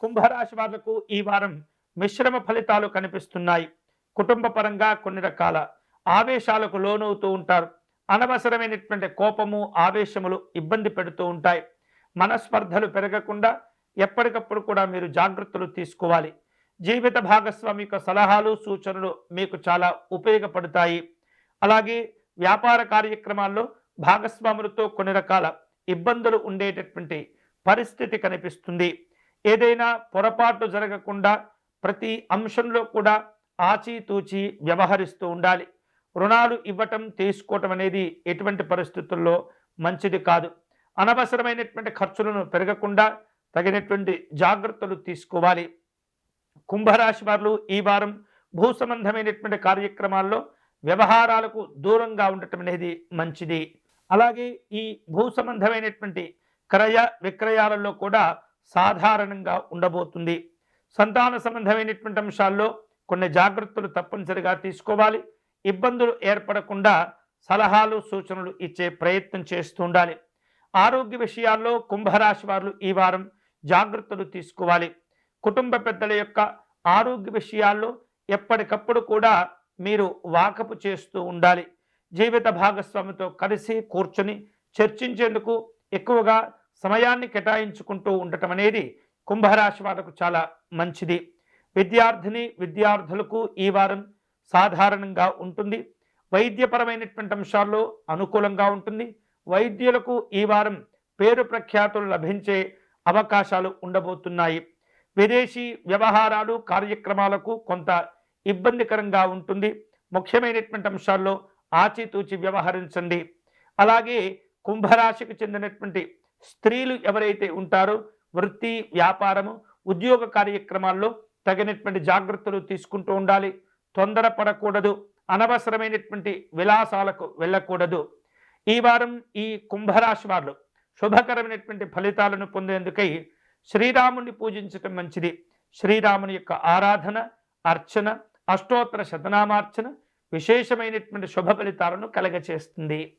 కుంభరాశి వాళ్లకు ఈ వారం మిశ్రమ ఫలితాలు కనిపిస్తున్నాయి. కుటుంబ పరంగా కొన్ని రకాల ఆవేశాలకు లోనవుతూ ఉంటారు. అనవసరమైనటువంటి కోపము, ఆవేశములు ఇబ్బంది పెడుతూ ఉంటాయి. మనస్పర్ధలు పెరగకుండా ఎప్పటికప్పుడు కూడా మీరు జాగ్రత్తలు తీసుకోవాలి. జీవిత భాగస్వామి యొక్క సలహాలు, సూచనలు మీకు చాలా ఉపయోగపడతాయి. అలాగే వ్యాపార కార్యక్రమాల్లో భాగస్వాములతో కొన్ని రకాల ఇబ్బందులు ఉండేటటువంటి పరిస్థితి కనిపిస్తుంది. ఏదైనా పొరపాటు జరగకుండా ప్రతి అంశంలో కూడా ఆచితూచి వ్యవహరిస్తూ ఉండాలి. రుణాలు ఇవ్వటం, తీసుకోవటం అనేది ఎటువంటి పరిస్థితుల్లో మంచిది కాదు. అనవసరమైనటువంటి ఖర్చులను పెరగకుండా తగినటువంటి జాగ్రత్తలు తీసుకోవాలి. కుంభరాశి వారు ఈ వారం భూ సంబంధమైనటువంటి కార్యక్రమాల్లో వ్యవహారాలకు దూరంగా ఉండటం అనేది మంచిది. అలాగే ఈ భూ సంబంధమైనటువంటి క్రయ విక్రయాలలో కూడా సాధారణంగా ఉండబోతుంది. సంతాన సంబంధమైనటువంటి అంశాల్లో కొన్ని జాగ్రత్తలు తప్పనిసరిగా తీసుకోవాలి. ఇబ్బందులు ఏర్పడకుండా సలహాలు, సూచనలు ఇచ్చే ప్రయత్నం చేస్తూ ఉండాలి. ఆరోగ్య విషయాల్లో కుంభరాశి వారు ఈ వారం జాగ్రత్తలు తీసుకోవాలి. కుటుంబ పెద్దల యొక్క ఆరోగ్య విషయాల్లో ఎప్పటికప్పుడు కూడా మీరు వాకపు చేస్తూ ఉండాలి. జీవిత భాగస్వామితో కలిసి కూర్చొని చర్చించేందుకు ఎక్కువగా సమయాన్ని కేటాయించుకుంటూ ఉండటం అనేది కుంభరాశి వాళ్లకు చాలా మంచిది. విద్యార్థులకు ఈ వారం సాధారణంగా ఉంటుంది. వైద్యపరమైనటువంటి అంశాల్లో అనుకూలంగా ఉంటుంది. వైద్యులకు ఈ వారం పేరు ప్రఖ్యాతులు లభించే అవకాశాలు ఉండబోతున్నాయి. విదేశీ వ్యవహారాలు, కార్యక్రమాలకు కొంత ఇబ్బందికరంగా ఉంటుంది. ముఖ్యమైనటువంటి అంశాల్లో ఆచితూచి వ్యవహరించండి. అలాగే కుంభరాశికి చెందినటువంటి స్త్రీలు ఎవరైతే ఉంటారో వృత్తి, వ్యాపారము, ఉద్యోగ కార్యక్రమాల్లో తగినటువంటి జాగ్రత్తలు తీసుకుంటూ ఉండాలి. తొందరపడకూడదు. అనవసరమైనటువంటి విలాసాలకు వెళ్ళకూడదు. ఈ వారం ఈ కుంభరాశి వారు శుభకరమైనటువంటి ఫలితాలను పొందేందుకై శ్రీరాముని పూజించటం మంచిది. శ్రీరాముని యొక్క ఆరాధన, అర్చన, అష్టోత్తర శతనామార్చన విశేషమైనటువంటి శుభ ఫలితాలను కలగచేస్తుంది.